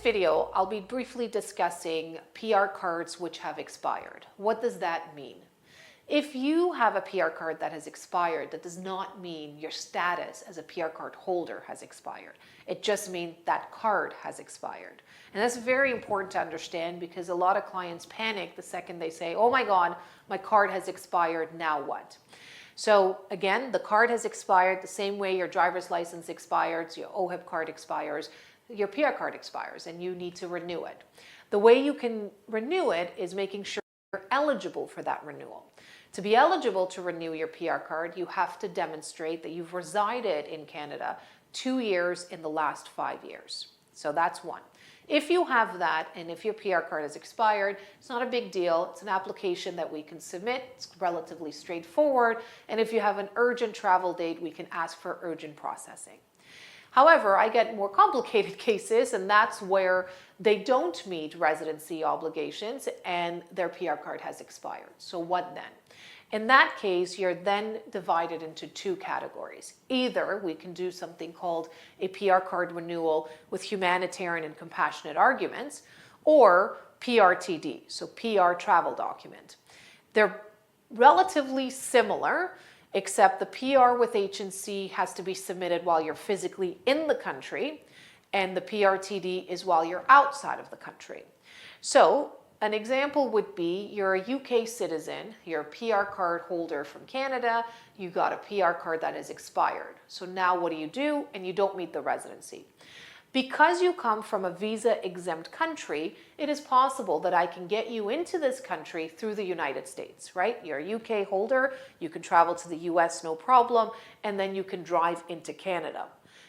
this video, I'll be briefly discussing PR cards which have expired. What does that mean? If you have a PR card that has expired, that does not mean your status as a PR card holder has expired. It just means that card has expired. And that's very important to understand because a lot of clients panic the second they say, oh my God, my card has expired, now what? So again, the card has expired the same way your driver's license expires, your OHIP card expires, your PR card expires, and you need to renew it. The way you can renew it is making sure you're eligible for that renewal. To be eligible to renew your PR card, you have to demonstrate that you've resided in Canada 2 years in the last 5 years. So that's one. If you have that, and if your PR card has expired, it's not a big deal. It's an application that we can submit. It's relatively straightforward. And if you have an urgent travel date, we can ask for urgent processing. However, I get more complicated cases, and that's where they don't meet residency obligations and their PR card has expired. So what then? In that case, you're then divided into two categories. Either we can do something called a PR card renewal with humanitarian and compassionate arguments, or PRTD, so PR travel document. They're relatively similar, except the PR with H&C has to be submitted while you're physically in the country, and the PRTD is while you're outside of the country. So an example would be you're a UK citizen, you're a PR card holder from Canada, you got a PR card that has expired. So now what do? And you don't meet the residency. Because you come from a visa-exempt country, it is possible that I can get you into this country through the United States, right? You're a UK holder, you can travel to the US, no problem, and then you can drive into Canada.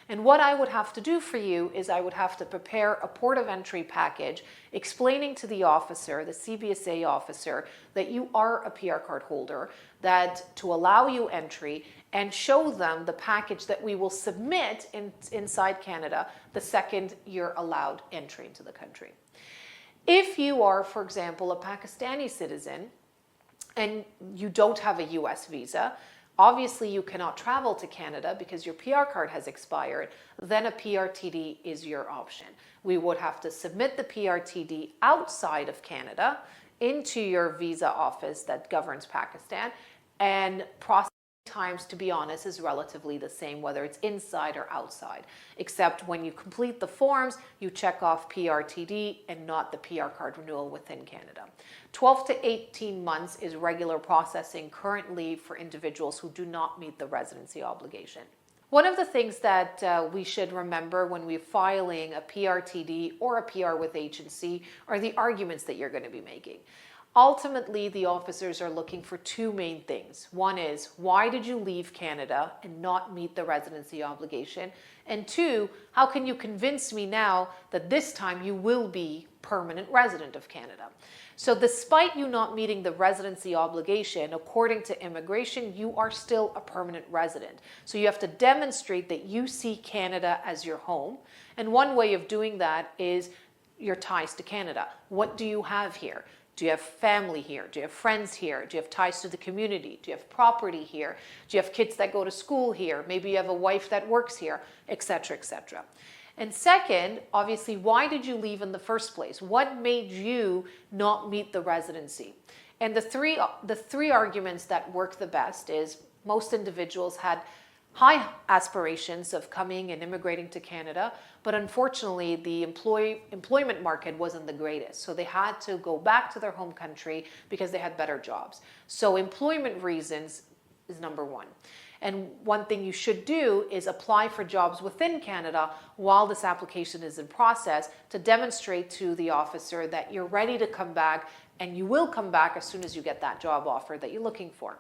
And what I would have to do for you is I would have to prepare a port of entry package explaining to the officer, the CBSA officer, that you are a PR card holder, that to allow you entry, and show them the package that we will submit inside Canada the second you're allowed entry into the country. If you are, for example, a Pakistani citizen and you don't have a US visa, obviously you cannot travel to Canada because your PR card has expired, then a PRTD is your option. We would have to submit the PRTD outside of Canada into your visa office that governs Pakistan, and processing times, to be honest, is relatively the same whether it's inside or outside, except when you complete the forms, you check off PRTD and not the PR card renewal within Canada. 12 to 18 months is regular processing currently for individuals who do not meet the residency obligation. One of the things that we should remember when we're filing a PRTD or a PR with H&C are the arguments that you're going to be making. Ultimately, the officers are looking for two main things. One is, why did you leave Canada and not meet the residency obligation? And two, how can you convince me now that this time you will be permanent resident of Canada? So despite you not meeting the residency obligation, according to immigration, you are still a permanent resident. So you have to demonstrate that you see Canada as your home. And one way of doing that is your ties to Canada. What do you have here? Do you have family here? Do you have friends here? Do you have ties to the community? Do you have property here? Do you have kids that go to school here? Maybe you have a wife that works here, etc., etc. And second, obviously, why did you leave in the first place? What made you not meet the residency? And the three arguments that work the best is most individuals had high aspirations of coming and immigrating to Canada, but unfortunately the employment market wasn't the greatest. So they had to go back to their home country because they had better jobs. So employment reasons is number one. And one thing you should do is apply for jobs within Canada while this application is in process to demonstrate to the officer that you're ready to come back, and you will come back as soon as you get that job offer that you're looking for.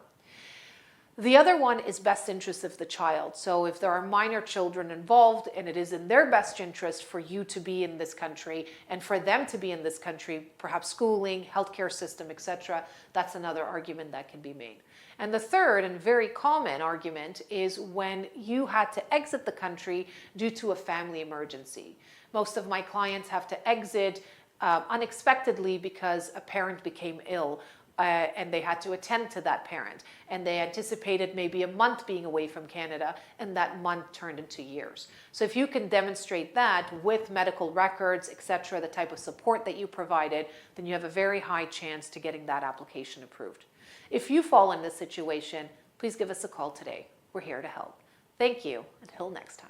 The other one is best interest of the child. So if there are minor children involved and it is in their best interest for you to be in this country and for them to be in this country, perhaps schooling, healthcare system, etc., that's another argument that can be made. And the third and very common argument is when you had to exit the country due to a family emergency. Most of my clients have to exit unexpectedly because a parent became ill, and they had to attend to that parent, and they anticipated maybe a month being away from Canada, and that month turned into years. So if you can demonstrate that with medical records, etc., the type of support that you provided, then you have a very high chance to getting that application approved. If you fall in this situation, please give us a call today. We're here to help. Thank you. Until next time.